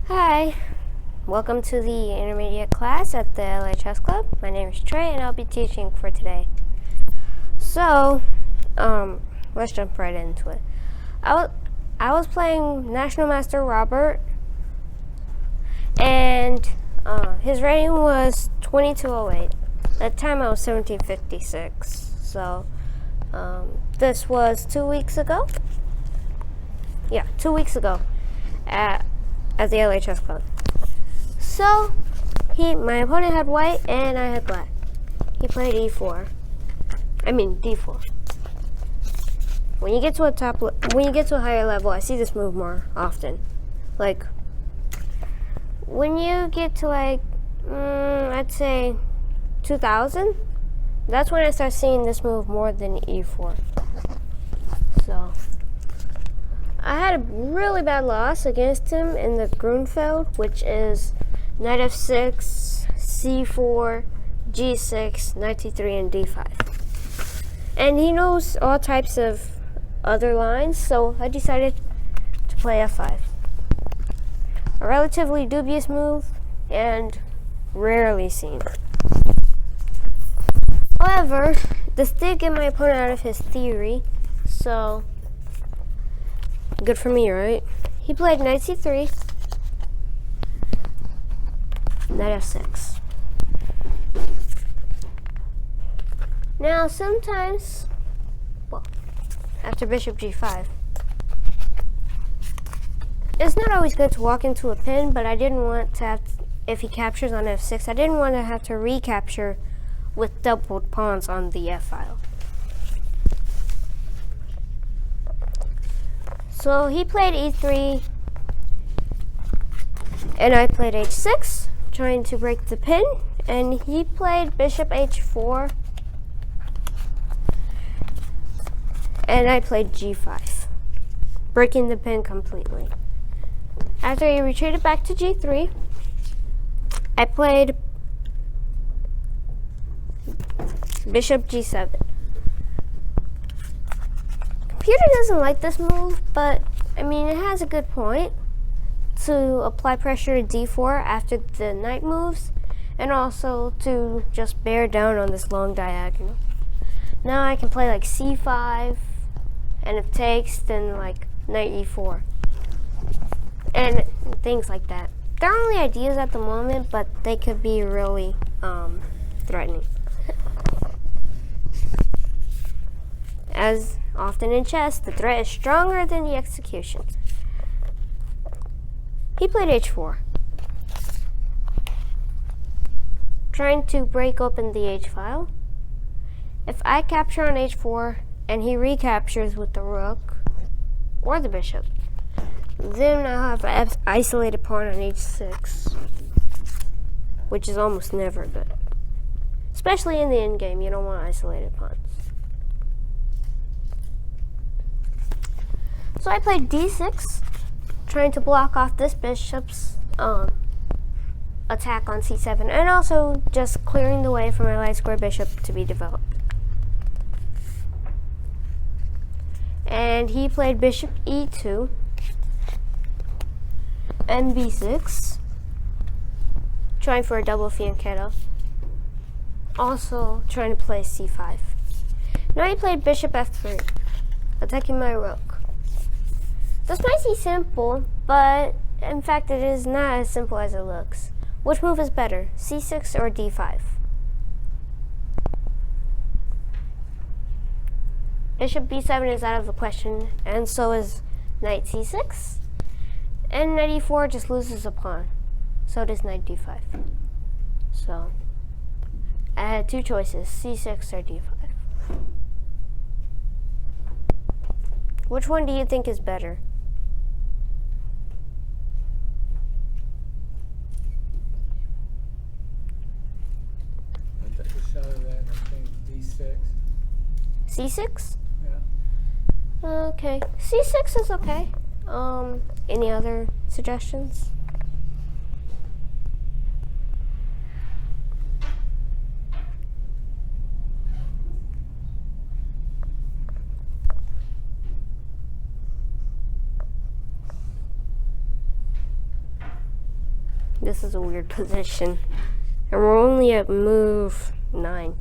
Hi, welcome to the intermediate class at the LHS Club. My name is Trey and I'll be teaching for today. So, let's jump right into it. I was playing National Master Robert and his rating was 2208. At the time I was 1756. So, this was 2 weeks ago. Yeah, 2 weeks ago at the LHS Club. So, my opponent had white and I had black. He played D4. When you get to a higher level, I see this move more often. Like, when you get to I'd say 2000, that's when I start seeing this move more than E4. So, I had a really bad loss against him in the Grunfeld, which is Knight F6, C4, G6, Knight T3, and D5. And he knows all types of other lines, so I decided to play F5. A relatively dubious move and rarely seen. However, this did get my opponent out of his theory, so good for me, right? He played Knight C3, Knight F6. Now, sometimes, after Bishop G5, it's not always good to walk into a pin, but I didn't want to have, if he captures on F6, I didn't want to have to recapture with doubled pawns on the F file. So he played E3, and I played H6, trying to break the pin, and he played Bishop H4, and I played G5, breaking the pin completely. After he retreated back to G3, I played Bishop G7. Computer doesn't like this move, but I mean, it has a good point to apply pressure to D4 after the knight moves, and also to just bear down on this long diagonal. Now I can play like C5, and if takes, then like Knight E4, and things like that. They're only ideas at the moment, but they could be really threatening. As often in chess, the threat is stronger than the execution. He played H4, trying to break open the H file. If I capture on H4 and he recaptures with the rook or the bishop, then I'll have an isolated pawn on H6, which is almost never good. Especially in the endgame, you don't want isolated pawns. So I played D6, trying to block off this bishop's attack on C7, and also just clearing the way for my light square bishop to be developed. And he played Bishop E2 and B6, trying for a double fianchetto. Also trying to play C5. Now he played Bishop F3, attacking my rook. This might seem simple, but in fact it is not as simple as it looks. Which move is better, C6 or D5? Bishop B7 is out of the question, and so is Knight C6. And Knight E4 just loses a pawn. So does Knight D5. So, I had two choices, C6 or D5. Which one do you think is better? I took a shot of that, I think D6. C6? Yeah. Okay. C6 is okay. Any other suggestions? This is a weird position. And we're only at move 9.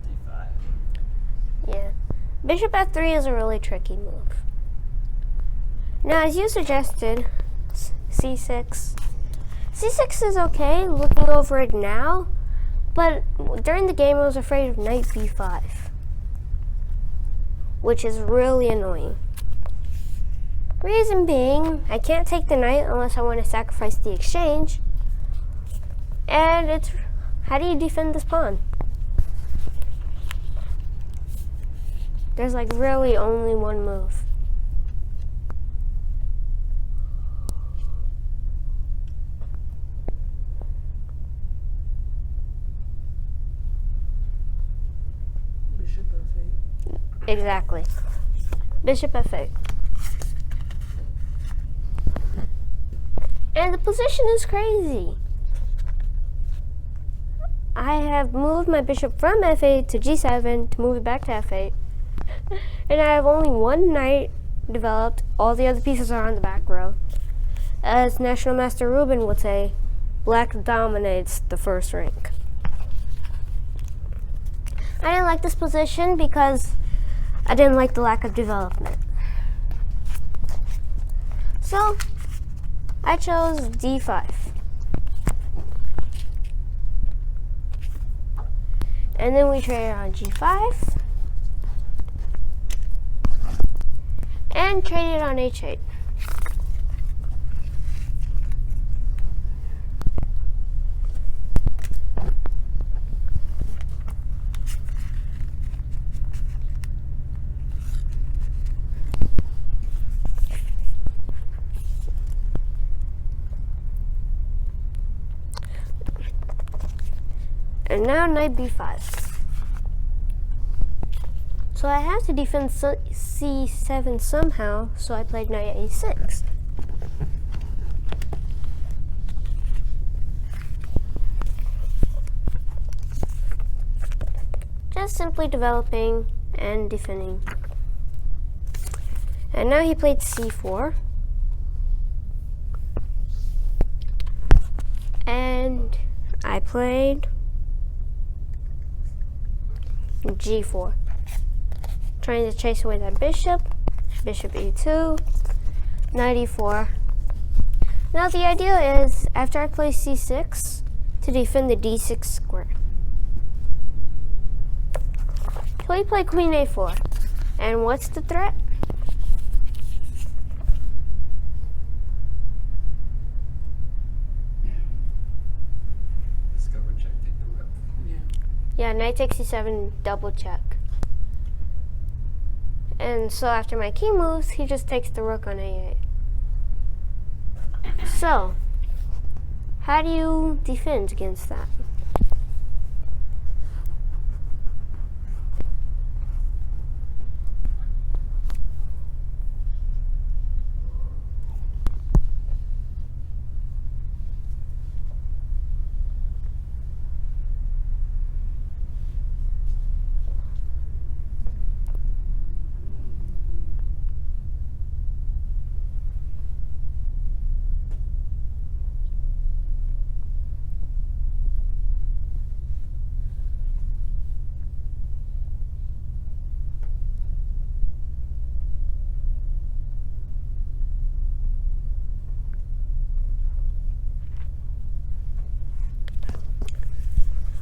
D5. Yeah. Bishop f3 is a really tricky move. Now, as you suggested, c6. c6 is okay, looking over it now, but during the game I was afraid of knight b5, which is really annoying. Reason being, I can't take the knight unless I want to sacrifice the exchange, and it's, how do you defend this pawn? There's like really only one move. Bishop f8. Exactly. Bishop f8. And the position is crazy. I have moved my bishop from f8 to g7 to move it back to f8. And I have only one knight developed. All the other pieces are on the back row. As National Master Rubin would say, black dominates the first rank. I didn't like this position because I didn't like the lack of development. So, I chose d5. And then we traded on g5. And traded on h8. And now knight b5. So I have to defend c7 somehow, so I played knight a6. Just simply developing and defending. And now he played c4. And I played g4. Trying to chase away that bishop. Bishop e2. Knight e4. Now the idea is, after I play c6, to defend the d6 square. So we play queen a4. And what's the threat? Discover check, take the rook. Yeah, knight takes c7, double check. And so after my king moves, he just takes the rook on a8. So, how do you defend against that?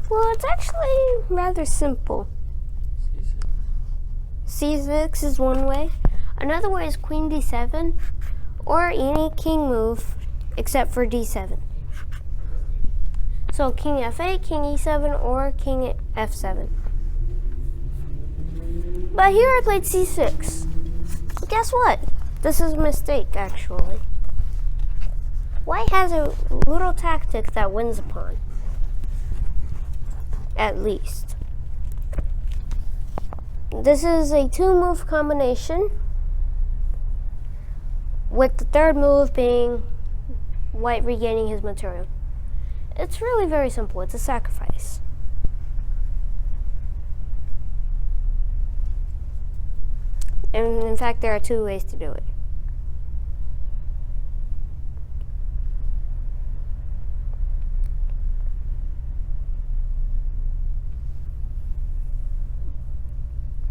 Well, it's actually rather simple. C6 is one way. Another way is queen d7, or any king move except for d7. So king f8, king e7, or king f7. But here I played c6. Guess what? This is a mistake, actually. White has a little tactic that wins a pawn. At least. This is a 2-move combination, with the third move being white regaining his material. It's really very simple. It's a sacrifice. And in fact, there are two ways to do it.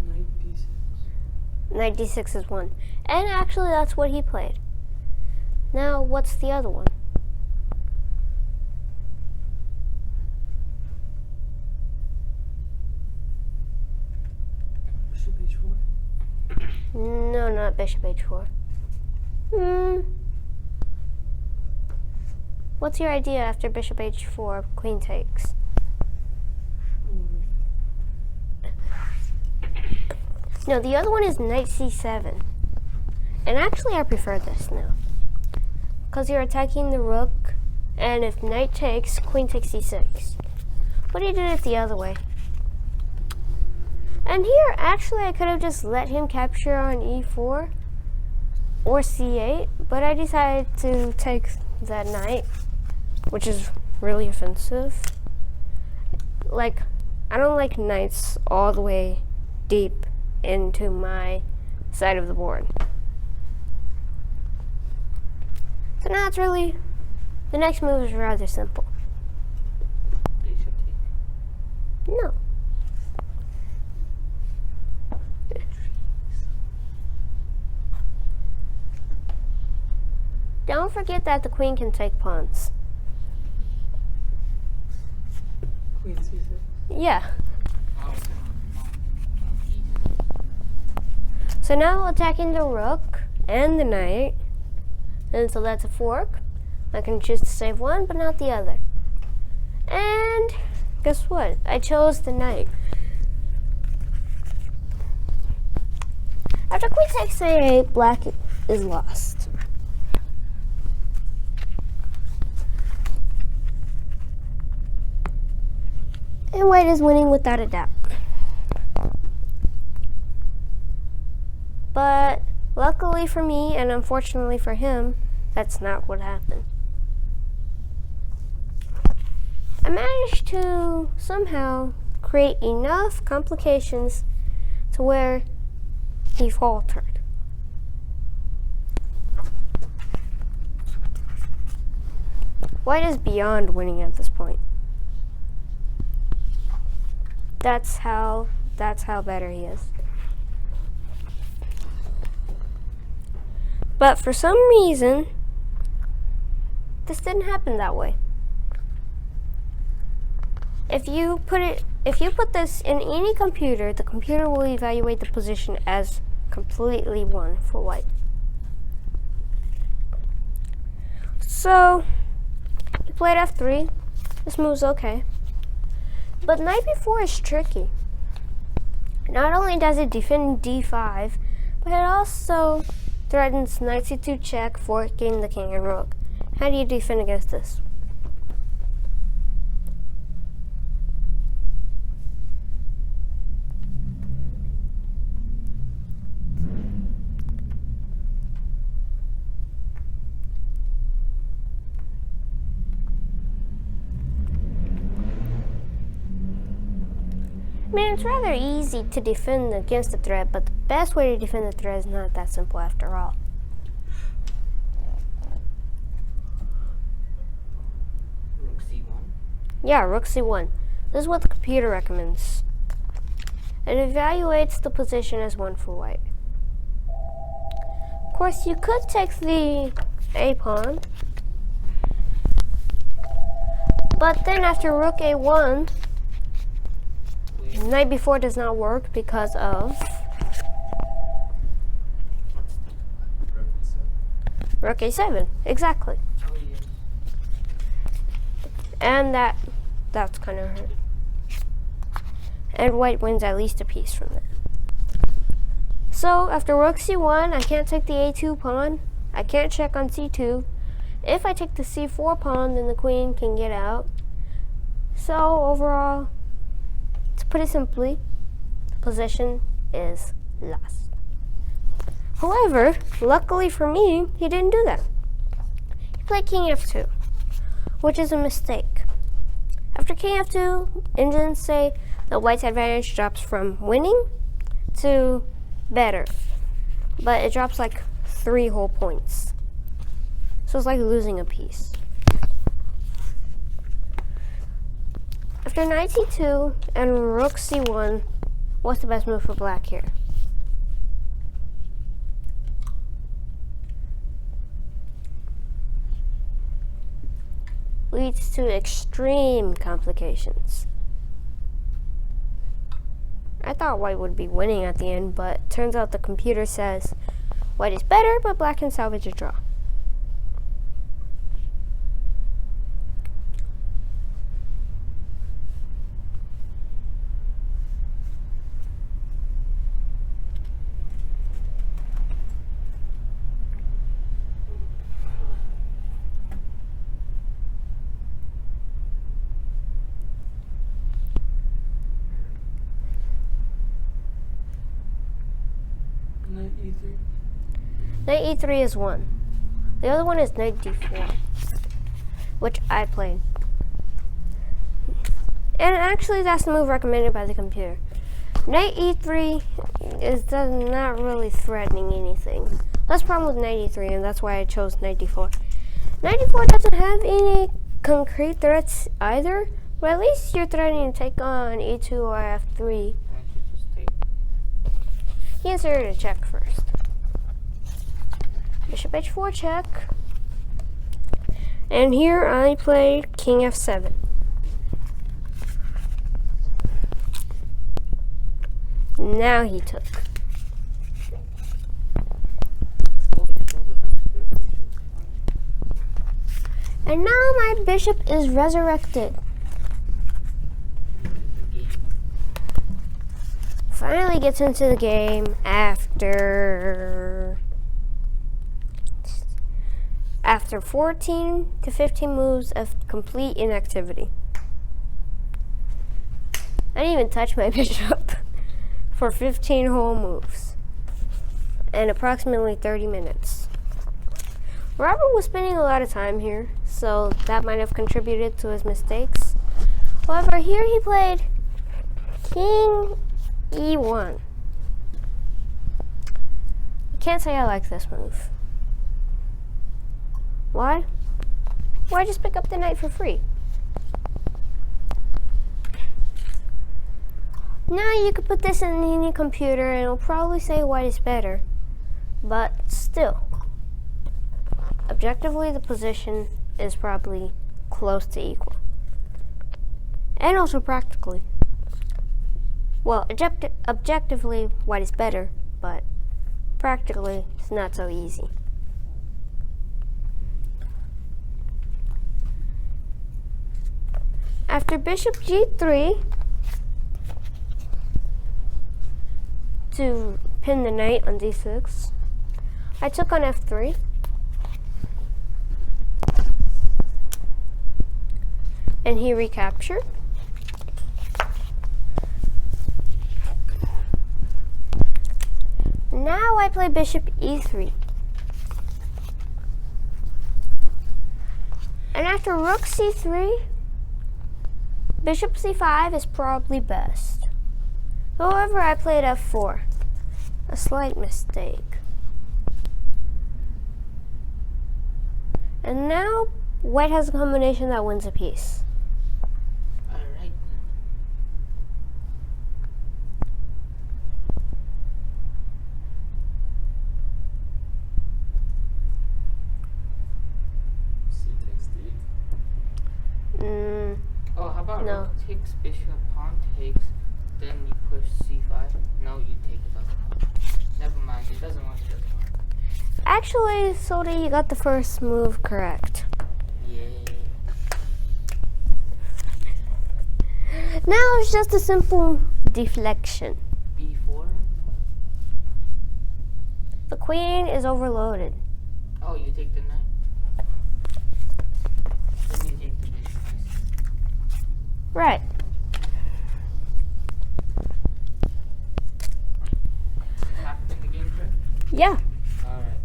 Knight d6. Knight d6 is one. And actually, that's what he played. Now, what's the other one? Bishop h4. No, not bishop h4. What's your idea after bishop h4, queen takes? No, the other one is knight c7. And actually, I prefer this now. Because you're attacking the rook, and if knight takes, queen takes c6. But he did it the other way. And here, actually, I could have just let him capture on e4 or c8, but I decided to take that knight, which is really offensive. Like, I don't like knights all the way deep into my side of the board. So now it's really, the next move is rather simple. Bishop take. No. Don't forget that the queen can take pawns. Queen c6. Yeah. So now attacking the rook and the knight. And so that's a fork. I can choose to save one, but not the other. And guess what? I chose the knight. After queen takes a8, black is lost. And white is winning without a doubt. But luckily for me, and unfortunately for him, that's not what happened. I managed to somehow create enough complications to where he faltered. White is beyond winning at this point. That's how better he is. But for some reason, this didn't happen that way. If you put this in any computer, the computer will evaluate the position as completely won for white. So, he played f3. This move's okay. But knight b4 is tricky. Not only does it defend d5, but it also threatens knight c2 check, forking the king and rook. How do you defend against this? I mean, it's rather easy to defend against the threat, but the best way to defend the threat is not that simple after all. Rook c1. Yeah, rook c1. This is what the computer recommends. It evaluates the position as one for white. Of course, you could take the a pawn, but then after rook a1, knight b4 does not work because of rook a7. Exactly. Oh, yes. And that's kind of hurt. And white wins at least a piece from that. So after rook c1, I can't take the a2 pawn. I can't check on c2. If I take the c4 pawn, then the queen can get out. So overall, to put it simply, the position is lost. However, luckily for me, he didn't do that. He played king f2, which is a mistake. After king f2, engines say that white's advantage drops from winning to better, but it drops like 3 whole points. So it's like losing a piece. After knight c2 and rook c1, what's the best move for black here? Leads to extreme complications. I thought white would be winning at the end, but turns out the computer says white is better, but black can salvage a draw. Knight e3. Knight e3 is 1. The other one is knight d4, which I played. And actually that's the move recommended by the computer. Knight e3 is not really threatening anything. That's the problem with knight e3, and that's why I chose knight d4. Knight d4 doesn't have any concrete threats either, but at least you're threatening to take on e2 or f3. I should just take. He inserted a check first. Bishop h4 check. And here I played king f7. Now he took. And now my bishop is resurrected. Finally gets into the game after 14 to 15 moves of complete inactivity. I didn't even touch my bishop for 15 whole moves and approximately 30 minutes. Robert was spending a lot of time here, so that might have contributed to his mistakes. However, here he played king e1. I can't say I like this move. Why? Why just pick up the knight for free? Now you could put this in any computer and it'll probably say white is better. But still, objectively the position is probably close to equal. And also practically. Well, objectively white is better, but practically it's not so easy. After bishop g3, to pin the knight on d6, I took on f3. And he recaptured. Now I play bishop e3. And after rook c3, bishop c5 is probably best. However, I played f4. A slight mistake. And now white has a combination that wins a piece. Alright. C takes D. Oh, how about No. rook takes, bishop, pawn takes, then you push c5? No, you take it up. Never mind, it doesn't work, it doesn't work. Actually, Soda, you got the first move correct. Yeah. Now it's just a simple deflection. b4? The queen is overloaded. Oh, you take the knight? Then you take the bishop, I see. Right. Happened in the game, Trey? Yeah. Alright.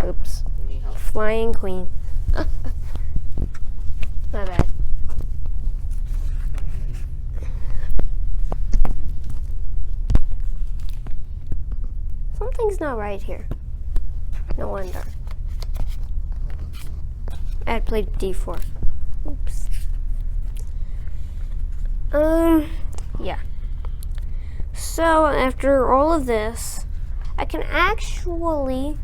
Oops. You need help? Flying queen. My bad. Something's not right here. No wonder. I had played d4. Oops. Yeah. So after all of this, I can actually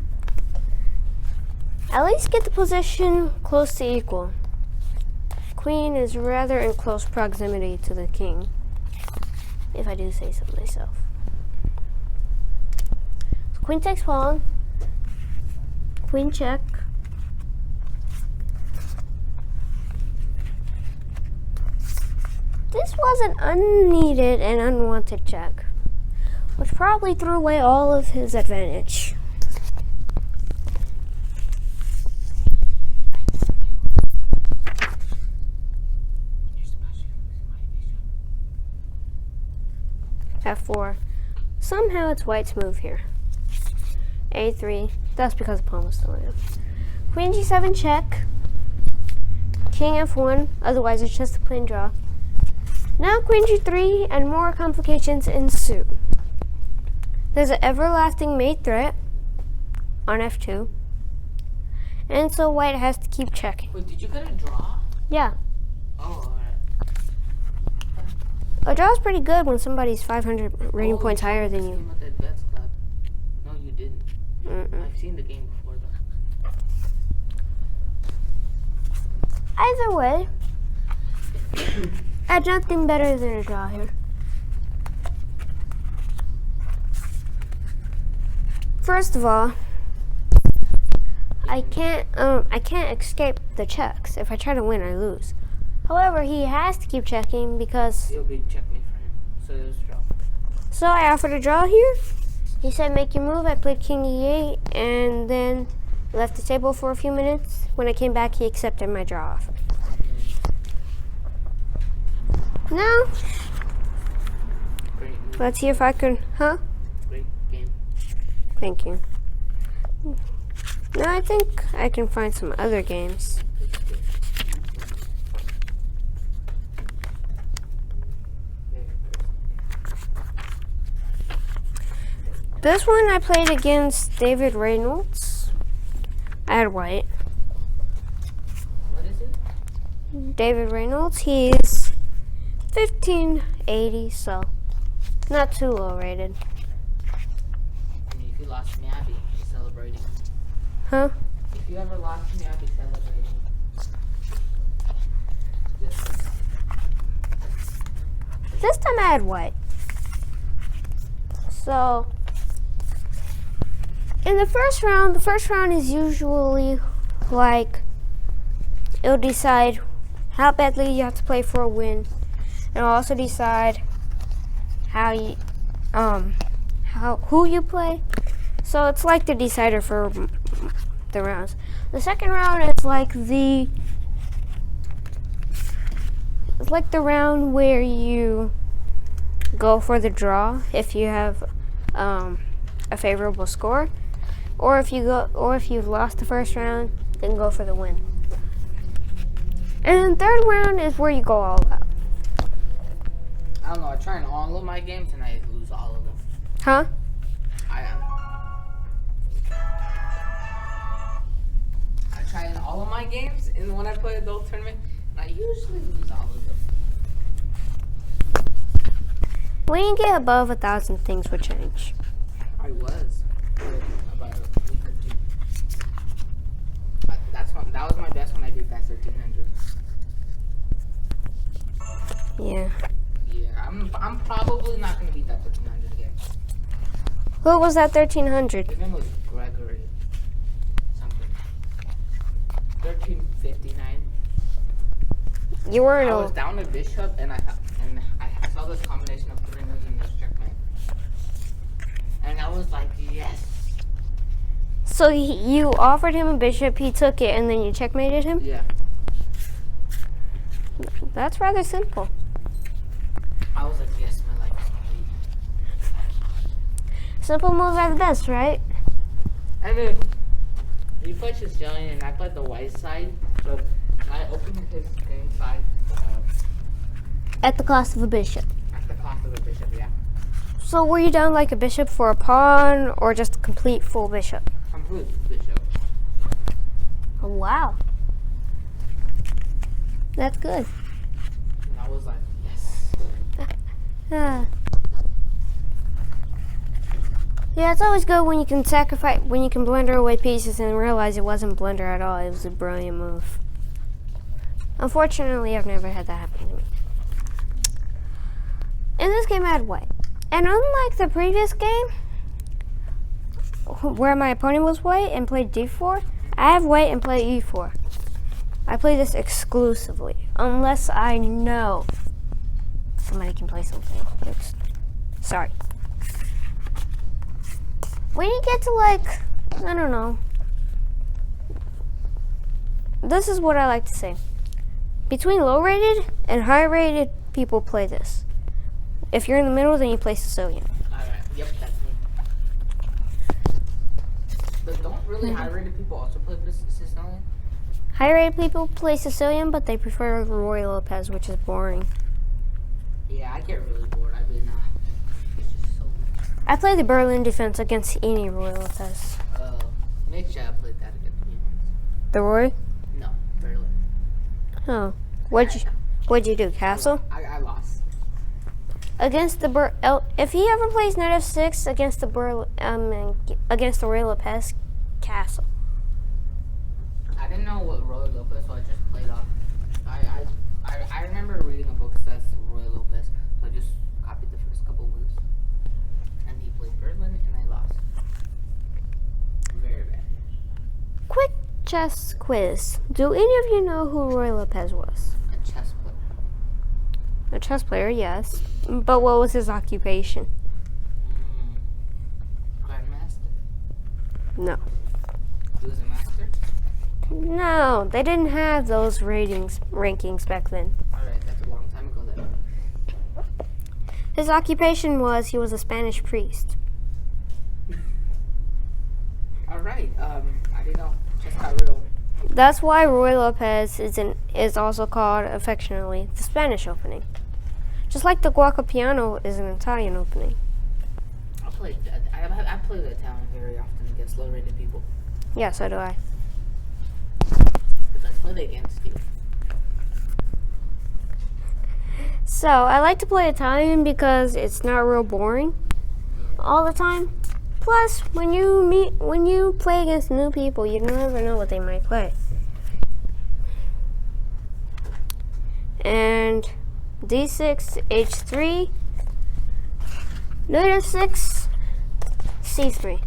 at least get the position close to equal. Queen is rather in close proximity to the king, if I do say so myself. So queen takes pawn. Queen check. This was an unneeded and unwanted check, which probably threw away all of his advantage. F4. Somehow it's white's move here. A3. That's because the pawn was still in. Queen G7 check. King F1. Otherwise it's just a plain draw. Now Queen G3 and more complications ensue. There's an everlasting mate threat on F2. And so white has to keep checking. Wait, did you get a draw? Yeah. Oh, alright. A draw is pretty good when somebody's 500 rating points higher than you. Came at the advanced club. No, you didn't. Mm-mm. I've seen the game before though. Either way, I had nothing better than a draw here. First of all, I can't escape the checks. If I try to win, I lose. However, he has to keep checking because. It'll be checkmate for him. So it was draw. So I offered a draw here. He said, "Make your move." I played King E8 and then left the table for a few minutes. When I came back, he accepted my draw offer. Now, Great move. let's see if I can. Huh? Great game. Thank you. Now I think I can find some other games. This one I played against David Reynolds. I had white. What is it? David Reynolds, he's 1580, so not too low rated. I mean, if you lost to me, I'd be celebrating. Huh? If you ever lost to me, I'd be celebrating. Just This time I had white. So, in the first round is usually like, it'll decide how badly you have to play for a win. And it'll also decide how you, who you play. So it's like the decider for the rounds. The second round is like the round where you go for the draw if you have a favorable score, or if you've lost the first round, then go for the win. And the third round is where you go all out. I don't know. I try in all of my games and I lose all of them. Huh? I try in all of my games, and when I play adult tournament, I usually lose all of them. When you get above 1,000, things would change. I was for about a week or two. That was my best when I did that 1300. Yeah. Yeah, I'm probably not gonna beat that 1300 again. Who was that 1,300? His name was Gregory something. 1359. You weren't. I was down to bishop, and I saw this combination of putting this in this checkmate, and I was like, yes. So you offered him a bishop, he took it, and then you checkmated him? Yeah. That's rather simple. I was like, yes, my life is complete. Simple moves are the best, right? And then he played Sicilian, and I played the white side, so I opened his game side At the cost of a bishop. at the cost of a bishop. Yeah. So were you down like a bishop for a pawn or just a complete full bishop? Complete bishop. Oh, wow. That's good. And I was like, yes. Yeah, it's always good when you can blender away pieces and realize it wasn't blender at all. It was a brilliant move. Unfortunately, I've never had that happen to me. In this game, I had white. And unlike the previous game, where my opponent was white and played d4, I have white and play e4. I play this exclusively, unless I know somebody can play something. Oops. Sorry. When you get to like, I don't know. This is what I like to say. Between low-rated and high-rated people play this. If you're in the middle, then you play Sicilian. Alright, yep, that's me. But don't really high-rated people also play Sicilian? High-rated people play Sicilian, but they prefer Roy Lopez, which is boring. Yeah, I get really bored. I mean, it's just so much. I play the Berlin defense against any Roy Lopez. Mitch played that against me once. The Roy? No, Berlin. Oh. What'd you do, Castle? I lost. Against the if he ever plays knight f6 against the against the Roy Lopez, Castle. I didn't know what Roy Lopez, so I just played off. I remember reading a book that says Roy Lopez, so I just copied the first couple moves. And he played Berlin, and I lost. Very bad. Quick chess quiz. Do any of you know who Roy Lopez was? A chess player. A chess player, yes. But what was his occupation? Grandmaster. No. He was a master? No, they didn't have those rankings back then. Alright, that's a long time ago then. His occupation was he was a Spanish priest. Alright, I didn't know. Chess got real. That's why Roy Lopez is also called affectionately the Spanish opening. Just like the Guacapiano is an Italian opening. I play the Italian very often against low-rated people. Yeah, so do I. Because I played against you. So I like to play Italian because it's not real boring all the time. Plus, when you play against new people, you never know what they might play. And d6, h3, knight f6, c3.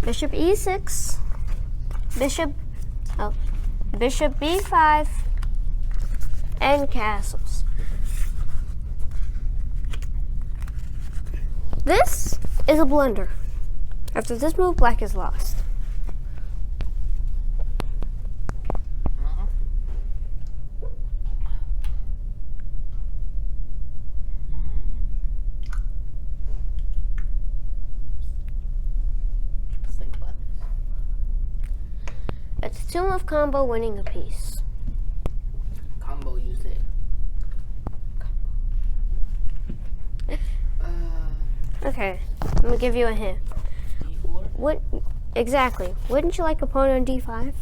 Bishop e6, bishop b5, and castles. This is a blunder. After this move, black is lost. Let's think about this. It's a two-move combo winning a piece. Combo, you say. Okay, I'm gonna give you a hint. D4? Exactly? Wouldn't you like a pawn on d5?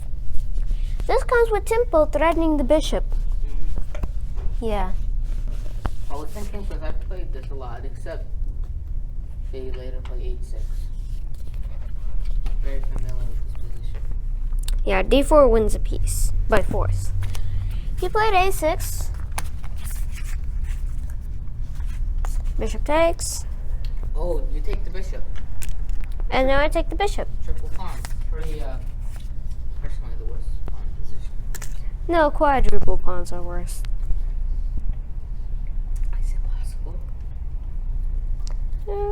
This comes with tempo threatening the bishop. Yeah. I was thinking because I played this a lot, except they later play h6. Very familiar with this position. Yeah, d4 wins a piece by force. He played a6. Bishop takes. Oh, you take the bishop. And now I take the bishop. Triple pawn. Pretty, personally the worst pawn position. No, quadruple pawns are worse. Is it possible?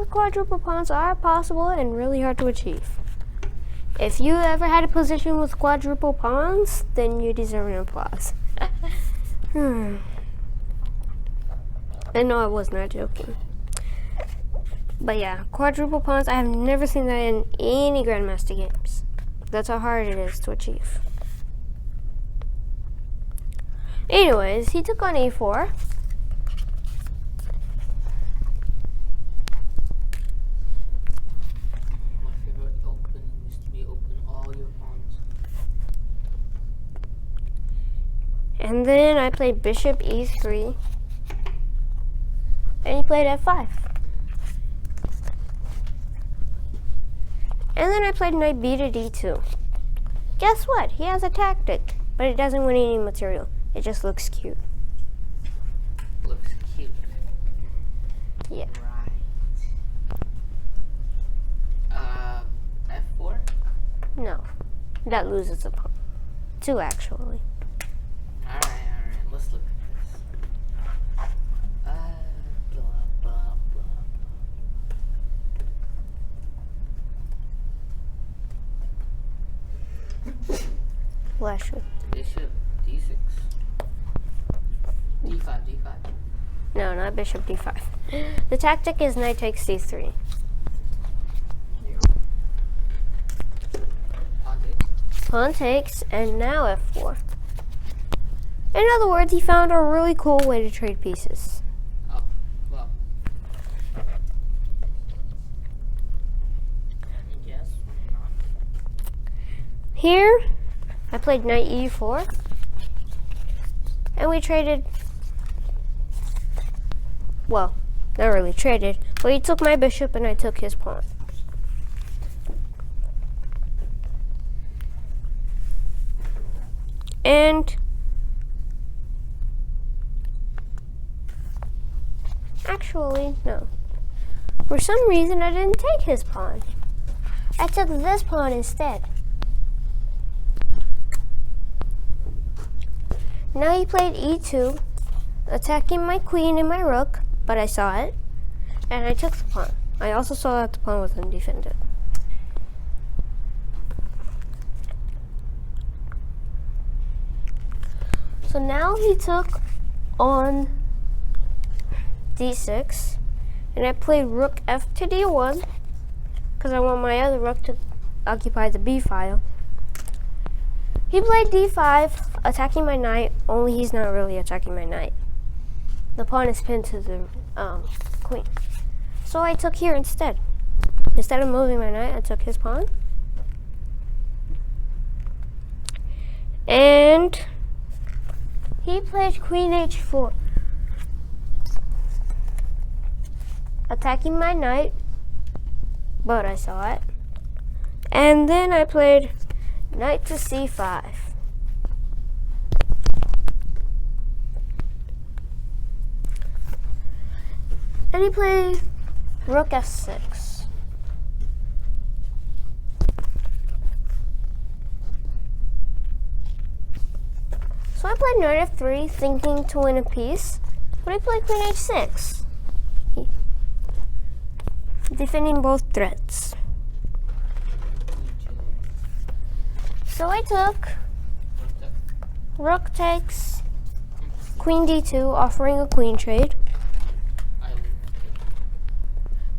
Quadruple pawns are possible and really hard to achieve. If you ever had a position with quadruple pawns, then you deserve an applause. And no, I was not joking. But yeah, quadruple pawns, I have never seen that in any Grandmaster games. That's how hard it is to achieve. Anyways, he took on e4. And then I played bishop e3. And he played f5. And then I played knight b to d2. Guess what? He has a tactic, but it doesn't win any material. It just looks cute. Looks cute. Yeah. Right. F4? No. That loses a pawn. 2 actually. Alright. Let's look at this. Blah, blah, blah. Bless you. Bishop d6. d5. No, not bishop d5. The tactic is knight takes c3. Pawn takes. Pawn takes, and now f4. In other words, he found a really cool way to trade pieces. Oh, well. Yes, not. Here, I played knight e4. And we traded, well, not really traded, but he took my bishop and I took his pawn. And actually, no. For some reason, I didn't take his pawn. I took this pawn instead. Now he played e2, attacking my queen and my rook, but I saw it, and I took the pawn. I also saw that the pawn was undefended. So now he took on d6, and I played rook f to d1, because I want my other rook to occupy the b file. He played d5, attacking my knight, only he's not really attacking my knight. The pawn is pinned to the queen. So I took here instead. Instead of moving my knight, I took his pawn. And he played queen h4, attacking my knight, but I saw it. And then I played knight to c5. And he played rook f6. So I played knight f3, thinking to win a piece, but I played queen h6, defending both threats. So I took rook takes, queen d2, offering a queen trade,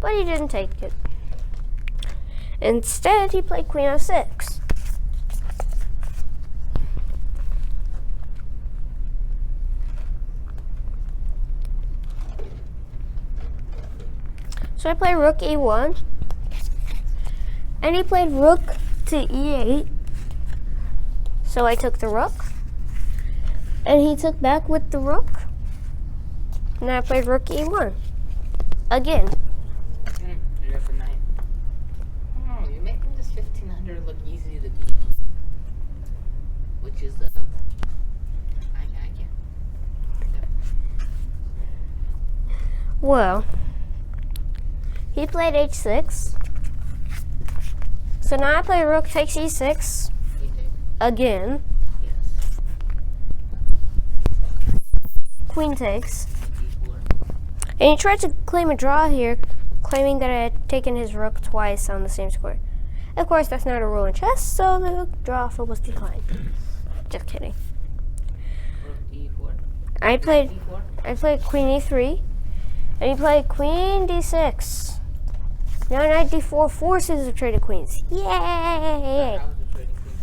but he didn't take it. Instead, he played queen f6. So I played rook e1, and he played rook to e8. So I took the rook, and he took back with the rook, and I played rook e1 again. You're for knight. Oh, you're making this 1500 look easy to beat, which is I can't. Well, he played h6. So now I play rook takes e6 again. Yes. Queen takes. And he tried to claim a draw here, claiming that I had taken his rook twice on the same square. Of course, that's not a rule in chess, so the draw offer was declined. Just kidding. Rook d4. I played d4. queen e3, and he played queen d6. Now knight d4 forces a trade of queens. Yay! How is it trading queen?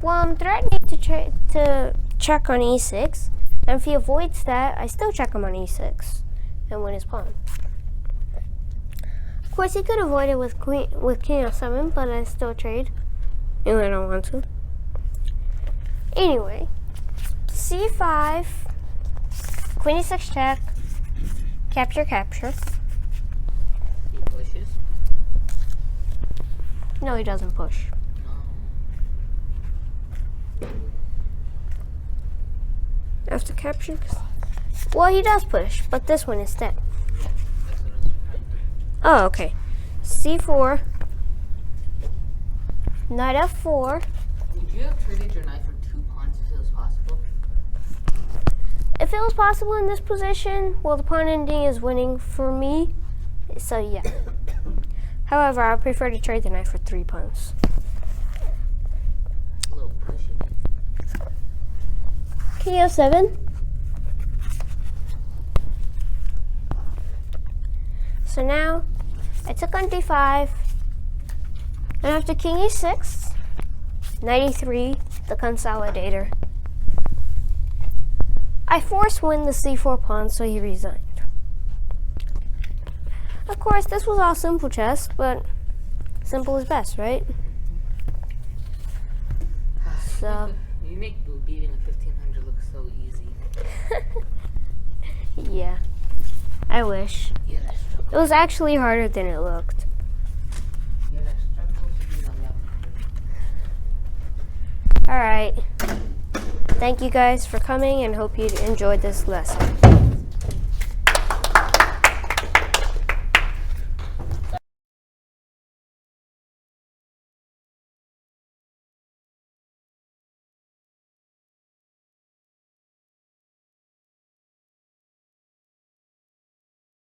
Well, I'm threatening to check on e6, and if he avoids that, I still check him on e6 and win his pawn. Of course, he could avoid it with king f7, but I still trade, and I don't want to. Anyway, C5, Queen E6 check, capture, capture. He pushes. No, he doesn't push. No. After capture? Well, he does push, but this one is dead. Yeah, that's what I was trying to do. Oh, okay. C4, knight F4. Would you have traded your knight for 2 pawns if it was possible? If it was possible in this position, well, the pawn ending is winning for me, so yeah. However, I prefer to trade the knight for 3 pawns. A little pushy. King F7. So now, I took on D5, and after King E6, Knight E3, the consolidator. I forced win the C4 pawn, so he resigned. Of course, this was all simple chess, but simple is best, right? So, You make beating a 1500 look so easy. yeah, I wish. Yeah, that's struggle. It was actually harder than it looked. Yeah, that's struggle to beat on that. Alright. Thank you guys for coming and hope you enjoyed this lesson.